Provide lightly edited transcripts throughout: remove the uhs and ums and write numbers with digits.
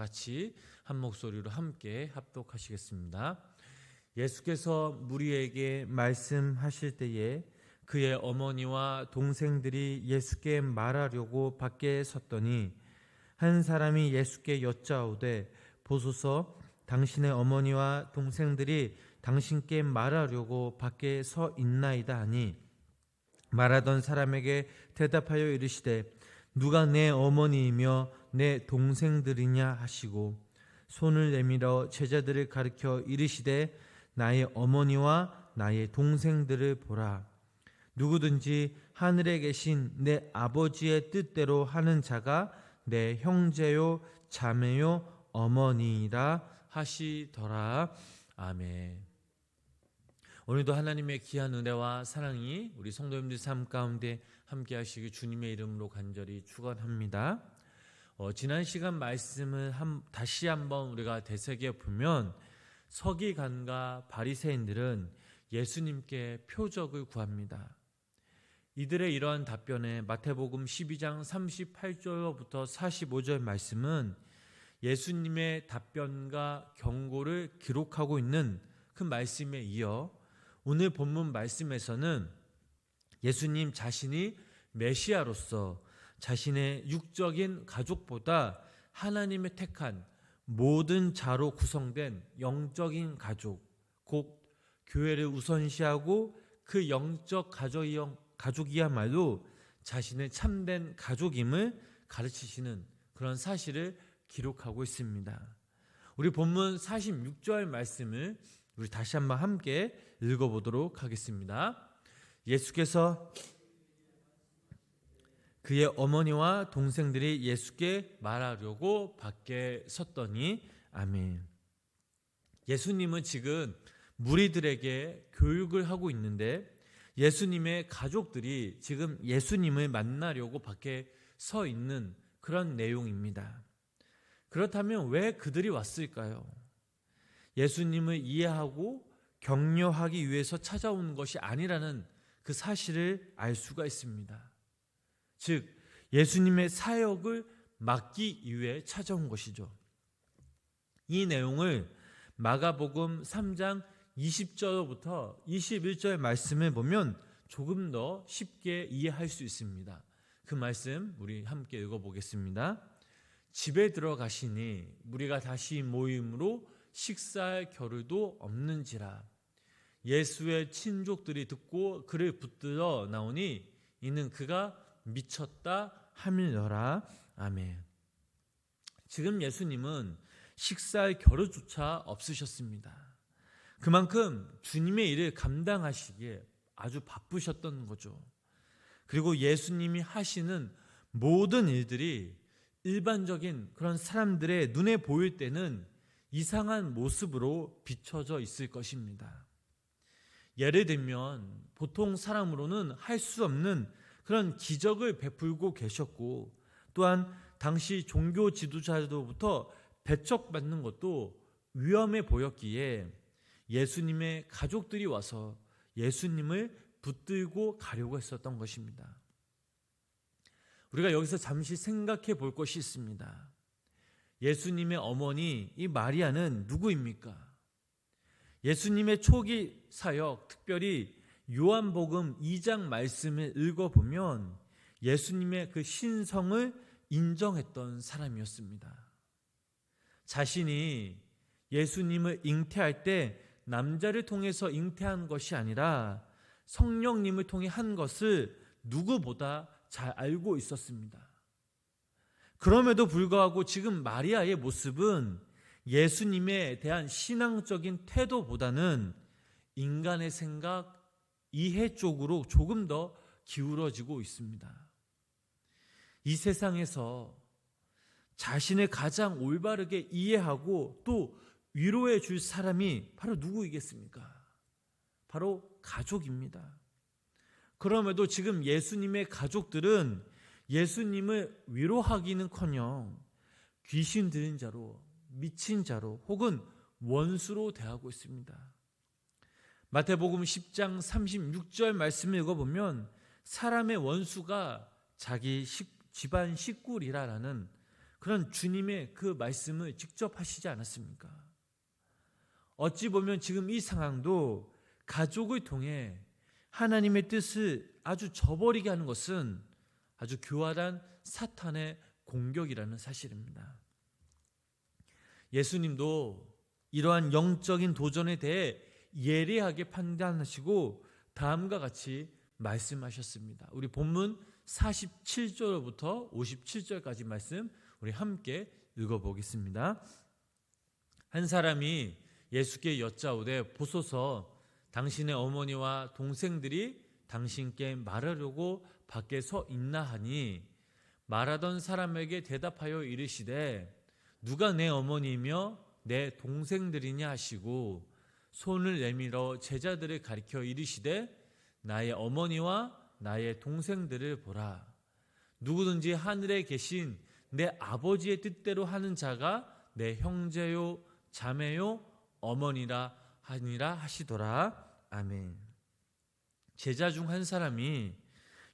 같이 한 목소리로 함께 합독하시겠습니다. 예수께서 무리에게 말씀하실 때에 그의 어머니와 동생들이 예수께 말하려고 밖에 섰더니 한 사람이 예수께 여짜오되 보소서 당신의 어머니와 동생들이 당신께 말하려고 밖에 서 있나이다 하니 말하던 사람에게 대답하여 이르시되 누가 내 어머니이며 내 동생들이냐 하시고 손을 내밀어 제자들을 가리켜 이르시되 나의 어머니와 나의 동생들을 보라. 누구든지 하늘에 계신 내 아버지의 뜻대로 하는 자가 내 형제요 자매요 어머니이라 하시더라. 아멘. 오늘도 하나님의 귀한 은혜와 사랑이 우리 성도님들 삶 가운데 함께 하시기 주님의 이름으로 간절히 축원합니다. 지난 시간 말씀을 다시 한번 우리가 되새겨 보면 서기관과 바리새인들은 예수님께 표적을 구합니다. 이들의 이러한 답변에 마태복음 12장 38절부터 45절 말씀은 예수님의 답변과 경고를 기록하고 있는 그 말씀에 이어 오늘 본문 말씀에서는 예수님 자신이 메시아로서 자신의 육적인 가족보다 하나님의 택한 모든 자로 구성된 영적인 가족, 곧 교회를 우선시하고 그 영적 가족이야말로 자신의 참된 가족임을 가르치시는 그런 사실을 기록하고 있습니다. 우리 본문 46절 말씀을 우리 다시 한번 함께 읽어보도록 하겠습니다. 예수께서 그의 어머니와 동생들이 예수께 말하려고 밖에 섰더니 아멘. 예수님은 지금 무리들에게 교육을 하고 있는데 예수님의 가족들이 지금 예수님을 만나려고 밖에 서 있는 그런 내용입니다. 그렇다면 왜 그들이 왔을까요? 예수님을 이해하고 격려하기 위해서 찾아온 것이 아니라는 그 사실을 알 수가 있습니다. 즉 예수님의 사역을 맡기 위해 찾아온 것이죠. 이 내용을 마가복음 3장 20절부터 21절 말씀을 보면 조금 더 쉽게 이해할 수 있습니다. 그 말씀 우리 함께 읽어보겠습니다. 집에 들어가시니 무리가 다시 모임으로 식사할 겨를도 없는지라. 예수의 친족들이 듣고 그를 붙들어 나오니 이는 그가 미쳤다 함이더라. 아멘. 지금 예수님은 식사할 겨를조차 없으셨습니다. 그만큼 주님의 일을 감당하시기에 아주 바쁘셨던 거죠. 그리고 예수님이 하시는 모든 일들이 일반적인 그런 사람들의 눈에 보일 때는 이상한 모습으로 비춰져 있을 것입니다. 예를 들면 보통 사람으로는 할 수 없는 그런 기적을 베풀고 계셨고 또한 당시 종교 지도자들로부터 배척받는 것도 위험해 보였기에 예수님의 가족들이 와서 예수님을 붙들고 가려고 했었던 것입니다. 우리가 여기서 잠시 생각해 볼 것이 있습니다. 예수님의 어머니 이 마리아는 누구입니까? 예수님의 초기 사역, 특별히 요한복음 2장 말씀을 읽어보면 예수님의 그 신성을 인정했던 사람이었습니다. 자신이 예수님을 잉태할 때 남자를 통해서 잉태한 것이 아니라 성령님을 통해 한 것을 누구보다 잘 알고 있었습니다. 그럼에도 불구하고 지금 마리아의 모습은 예수님에 대한 신앙적인 태도보다는 인간의 생각, 이해 쪽으로 조금 더 기울어지고 있습니다. 이 세상에서 자신을 가장 올바르게 이해하고 또 위로해 줄 사람이 바로 누구이겠습니까? 바로 가족입니다. 그럼에도 지금 예수님의 가족들은 예수님을 위로하기는커녕 귀신 들린 자로, 미친 자로 혹은 원수로 대하고 있습니다. 마태복음 10장 36절 말씀을 읽어보면 사람의 원수가 자기 집안 식구리라라는 그런 주님의 그 말씀을 직접 하시지 않았습니까? 어찌 보면 지금 이 상황도 가족을 통해 하나님의 뜻을 아주 저버리게 하는 것은 아주 교활한 사탄의 공격이라는 사실입니다. 예수님도 이러한 영적인 도전에 대해 예리하게 판단하시고 다음과 같이 말씀하셨습니다. 우리 본문 47절부터 57절까지 말씀 우리 함께 읽어보겠습니다. 한 사람이 예수께 여짜오되 보소서 당신의 어머니와 동생들이 당신께 말하려고 밖에 서 있나 하니 말하던 사람에게 대답하여 이르시되 누가 내 어머니이며 내 동생들이냐 하시고 손을 내밀어 제자들을 가리켜 이르시되 나의 어머니와 나의 동생들을 보라. 누구든지 하늘에 계신 내 아버지의 뜻대로 하는 자가 내 형제요 자매요 어머니라 하니라 하시더라. 아멘. 제자 중 한 사람이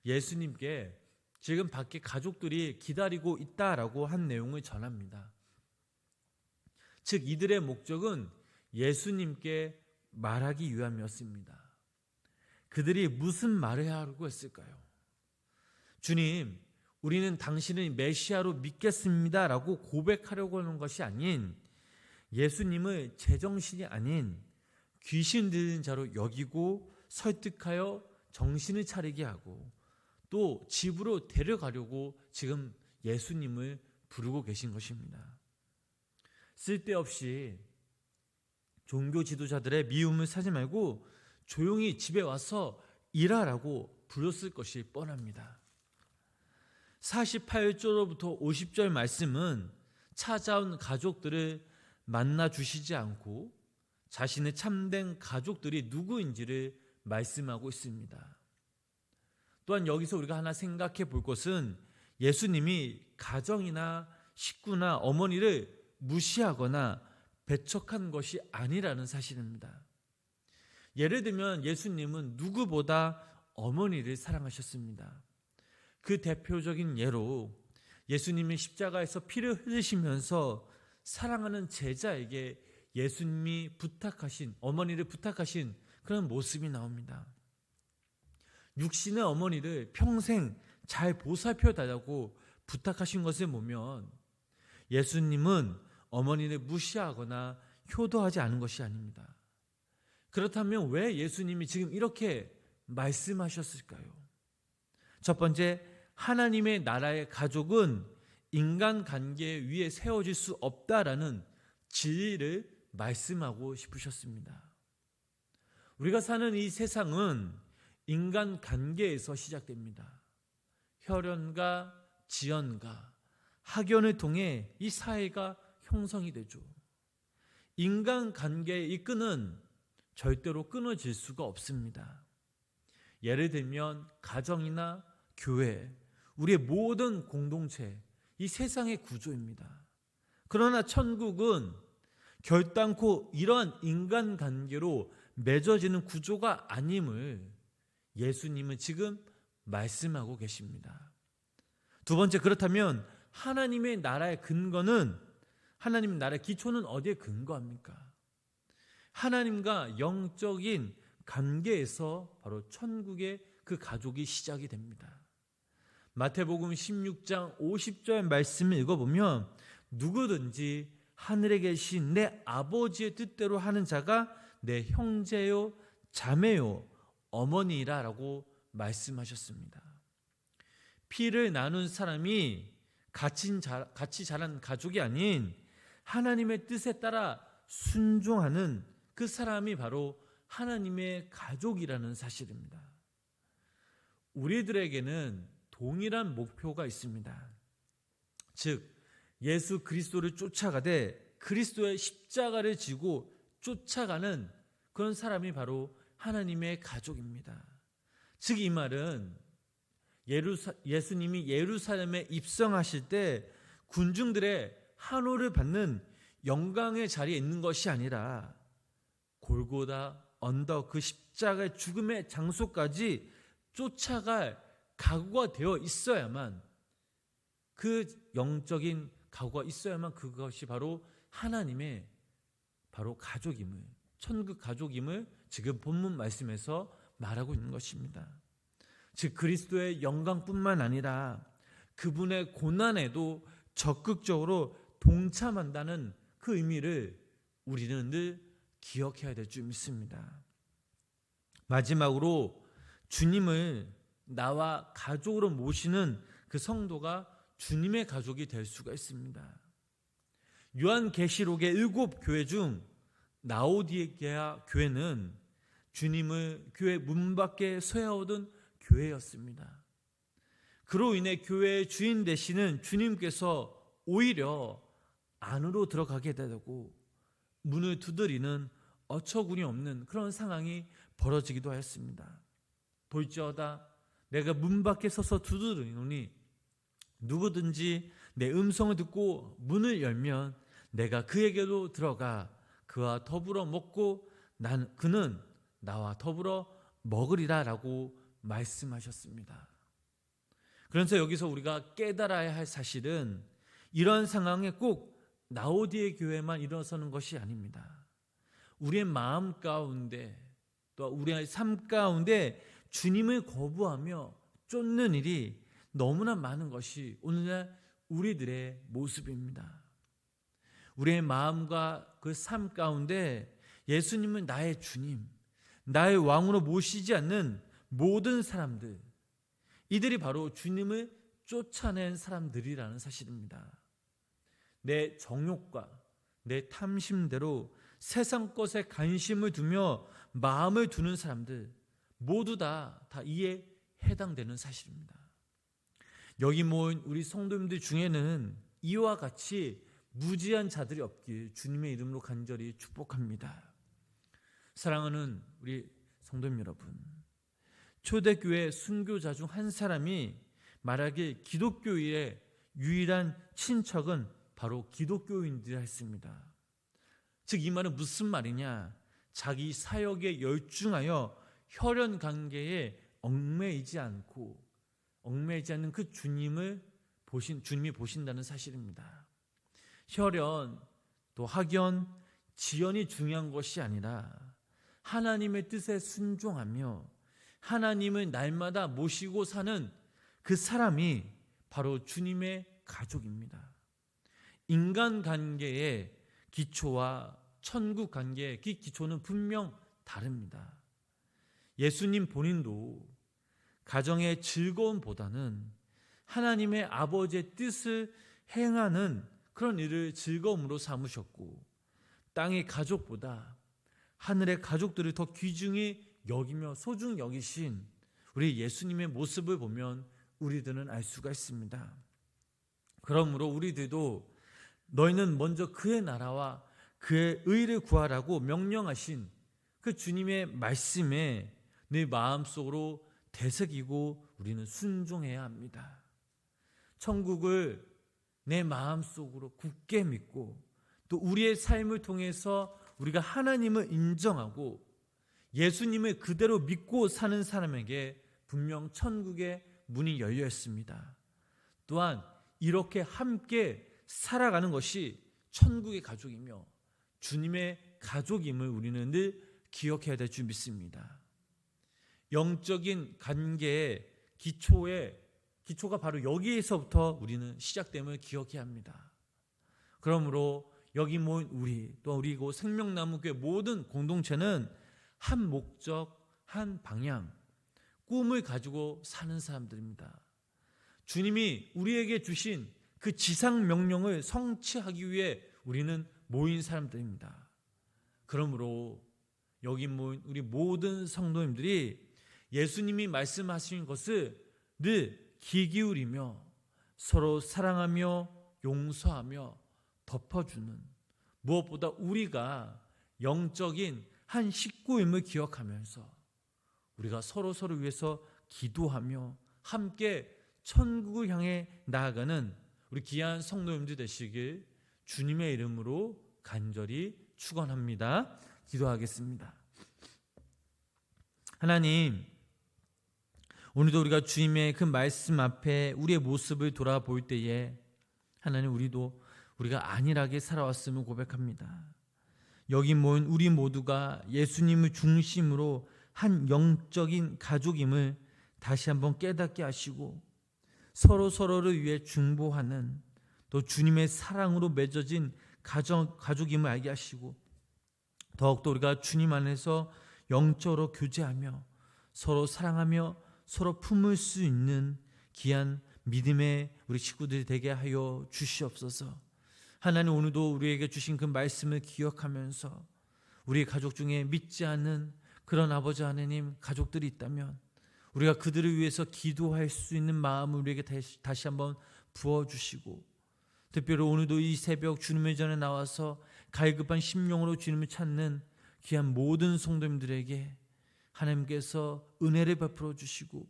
예수님께 지금 밖에 가족들이 기다리고 있다라고 한 내용을 전합니다. 즉 이들의 목적은 예수님께 말하기 위함이었습니다. 그들이 무슨 말을 하려고 했을까요? 주님, 우리는 당신을 메시아로 믿겠습니다 라고 고백하려고 하는 것이 아닌 예수님을 제정신이 아닌 귀신 들린 자로 여기고 설득하여 정신을 차리게 하고 또 집으로 데려가려고 지금 예수님을 부르고 계신 것입니다. 쓸데없이 종교 지도자들의 미움을 사지 말고 조용히 집에 와서 일하라고 불렀을 것이 뻔합니다. 48절로부터 50절 말씀은 찾아온 가족들을 만나 주시지 않고 자신의 참된 가족들이 누구인지를 말씀하고 있습니다. 또한 여기서 우리가 하나 생각해 볼 것은 예수님이 가정이나 식구나 어머니를 무시하거나 배척한 것이 아니라는 사실입니다. 예를 들면 예수님은 누구보다 어머니를 사랑하셨습니다. 그 대표적인 예로 예수님이 십자가에서 피를 흘리시면서 사랑하는 제자에게 예수님이 부탁하신 어머니를 부탁하신 그런 모습이 나옵니다. 육신의 어머니를 평생 잘 보살펴 달라고 부탁하신 것을 보면 예수님은 어머니를 무시하거나 효도하지 않은 것이 아닙니다. 그렇다면 왜 예수님이 지금 이렇게 말씀하셨을까요? 첫 번째, 하나님의 나라의 가족은 인간관계 위에 세워질 수 없다라는 진리를 말씀하고 싶으셨습니다. 우리가 사는 이 세상은 인간관계에서 시작됩니다. 혈연과 지연과 학연을 통해 이 사회가 형성이 되죠. 인간관계의 이 끈은 절대로 끊어질 수가 없습니다. 예를 들면 가정이나 교회, 우리의 모든 공동체, 이 세상의 구조입니다. 그러나 천국은 결단코 이러한 인간관계로 맺어지는 구조가 아님을 예수님은 지금 말씀하고 계십니다. 두 번째, 그렇다면 하나님의 나라의 근거는, 하나님의 나라의 기초는 어디에 근거합니까? 하나님과 영적인 관계에서 바로 천국의 그 가족이 시작이 됩니다. 마태복음 16장 50절 말씀을 읽어보면 누구든지 하늘에 계신 내 아버지의 뜻대로 하는 자가 내 형제요 자매요 어머니라 라고 말씀하셨습니다. 피를 나눈 사람이 같이 자란 가족이 아닌 하나님의 뜻에 따라 순종하는 그 사람이 바로 하나님의 가족이라는 사실입니다. 우리들에게는 동일한 목표가 있습니다. 즉 예수 그리스도를 쫓아가되 그리스도의 십자가를 지고 쫓아가는 그런 사람이 바로 하나님의 가족입니다. 즉 이 말은 예수님이 예루살렘에 입성하실 때 군중들의 환호를 받는 영광의 자리에 있는 것이 아니라 골고다 언덕 그 십자가의 죽음의 장소까지 쫓아갈 각오가 되어 있어야만 그 영적인 각오가 있어야만 그것이 바로 하나님의 바로 가족임을, 천국 가족임을 지금 본문 말씀에서 말하고 있는 것입니다. 즉 그리스도의 영광뿐만 아니라 그분의 고난에도 적극적으로 동참한다는 그 의미를 우리는 늘 기억해야 될 줄 믿습니다. 마지막으로 주님을 나와 가족으로 모시는 그 성도가 주님의 가족이 될 수가 있습니다. 요한계시록의 7교회 중 라오디게아 교회는 주님을 교회 문 밖에 서야오던 교회였습니다. 그로 인해 교회의 주인 되시는 주님께서 오히려 안으로 들어가게 되고 문을 두드리는 어처구니 없는 그런 상황이 벌어지기도 하였습니다. 볼지어다 내가 문 밖에 서서 두드리노니 누구든지 내 음성을 듣고 문을 열면 내가 그에게로 들어가 그와 더불어 먹고 그는 나와 더불어 먹으리라 라고 말씀하셨습니다. 그래서 여기서 우리가 깨달아야 할 사실은 이런 상황에 꼭 라오디게 교회만 일어서는 것이 아닙니다. 우리의 마음 가운데 또 우리의 삶 가운데 주님을 거부하며 쫓는 일이 너무나 많은 것이 오늘날 우리들의 모습입니다. 우리의 마음과 그 삶 가운데 예수님은 나의 주님, 나의 왕으로 모시지 않는 모든 사람들, 이들이 바로 주님을 쫓아낸 사람들이라는 사실입니다. 내 정욕과 내 탐심대로 세상 것에 관심을 두며 마음을 두는 사람들 모두 다 이에 해당되는 사실입니다. 여기 모인 우리 성도님들 중에는 이와 같이 무지한 자들이 없길 주님의 이름으로 간절히 축복합니다. 사랑하는 우리 성도님 여러분, 초대교회 순교자 중 한 사람이 말하길 기독교의 유일한 친척은 바로 기독교인들이라 했습니다. 즉 이 말은 무슨 말이냐? 자기 사역에 열중하여 혈연 관계에 얽매이지 않는 그 주님이 보신다는 사실입니다. 혈연 또 학연, 지연이 중요한 것이 아니라 하나님의 뜻에 순종하며 하나님을 날마다 모시고 사는 그 사람이 바로 주님의 가족입니다. 인간관계의 기초와 천국 관계의 기초는 분명 다릅니다. 예수님 본인도 가정의 즐거움보다는 하나님의 아버지의 뜻을 행하는 그런 일을 즐거움으로 삼으셨고 땅의 가족보다 하늘의 가족들을 더 귀중히 여기며 소중히 여기신 우리 예수님의 모습을 보면 우리들은 알 수가 있습니다. 그러므로 우리들도 너희는 먼저 그의 나라와 그의 의를 구하라고 명령하신 그 주님의 말씀에 내 마음속으로 되새기고 우리는 순종해야 합니다. 천국을 내 마음속으로 굳게 믿고 또 우리의 삶을 통해서 우리가 하나님을 인정하고 예수님을 그대로 믿고 사는 사람에게 분명 천국의 문이 열려 있습니다. 또한 이렇게 함께 살아가는 것이 천국의 가족이며 주님의 가족임을 우리는 늘 기억해야 될 줄 믿습니다. 영적인 관계의 기초가 바로 여기에서부터 우리는 시작됨을 기억해야 합니다. 그러므로 여기 모인 우리 또 우리고 생명나무교회 모든 공동체는 한 목적, 한 방향, 꿈을 가지고 사는 사람들입니다. 주님이 우리에게 주신 그 지상 명령을 성취하기 위해 우리는 모인 사람들입니다. 그러므로 여기 모인 우리 모든 성도님들이 예수님이 말씀하신 것을 늘 귀 기울이며 서로 사랑하며 용서하며 덮어주는, 무엇보다 우리가 영적인 한 식구임을 기억하면서 우리가 서로를 위해서 기도하며 함께 천국을 향해 나아가는 우리 귀한 성도님들 되시길 주님의 이름으로 간절히 축원합니다. 기도하겠습니다. 하나님, 오늘도 우리가 주님의 그 말씀 앞에 우리의 모습을 돌아볼 때에 하나님, 우리도 우리가 안일하게 살아왔음을 고백합니다. 여기 모인 우리 모두가 예수님을 중심으로 한 영적인 가족임을 다시 한번 깨닫게 하시고 서로를 위해 중보하는 또 주님의 사랑으로 맺어진 가족임을 알게 하시고 더욱더 우리가 주님 안에서 영적으로 교제하며 서로 사랑하며 서로 품을 수 있는 귀한 믿음의 우리 식구들이 되게 하여 주시옵소서. 하나님, 오늘도 우리에게 주신 그 말씀을 기억하면서 우리 가족 중에 믿지 않는 그런 아버지 하나님 가족들이 있다면 우리가 그들을 위해서 기도할 수 있는 마음을 우리에게 다시 한번 부어주시고 특별히 오늘도 이 새벽 주님의 전에 나와서 갈급한 심령으로 주님을 찾는 귀한 모든 성도님들에게 하나님께서 은혜를 베풀어 주시고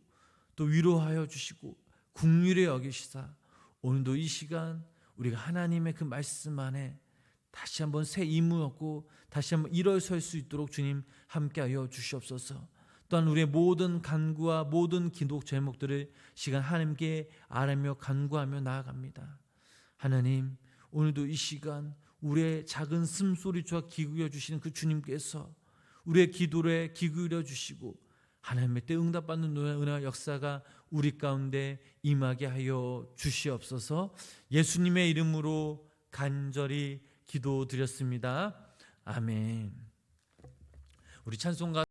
또 위로하여 주시고 긍휼히 여기시사 오늘도 이 시간 우리가 하나님의 그 말씀 안에 다시 한번 새 힘을 얻고 다시 한번 일어설 수 있도록 주님 함께하여 주시옵소서. 또한 우리의 모든 간구와 모든 기도 제목들을 시간 하나님께 아뢰며 간구하며 나아갑니다. 하나님, 오늘도 이 시간 우리의 작은 숨소리조차 기울여 주시는 그 주님께서 우리의 기도에 기울여 주시고 하나님의 때 응답받는 은혜와 역사가 우리 가운데 임하게 하여 주시옵소서. 예수님의 이름으로 간절히 기도드렸습니다. 아멘. 우리 찬송가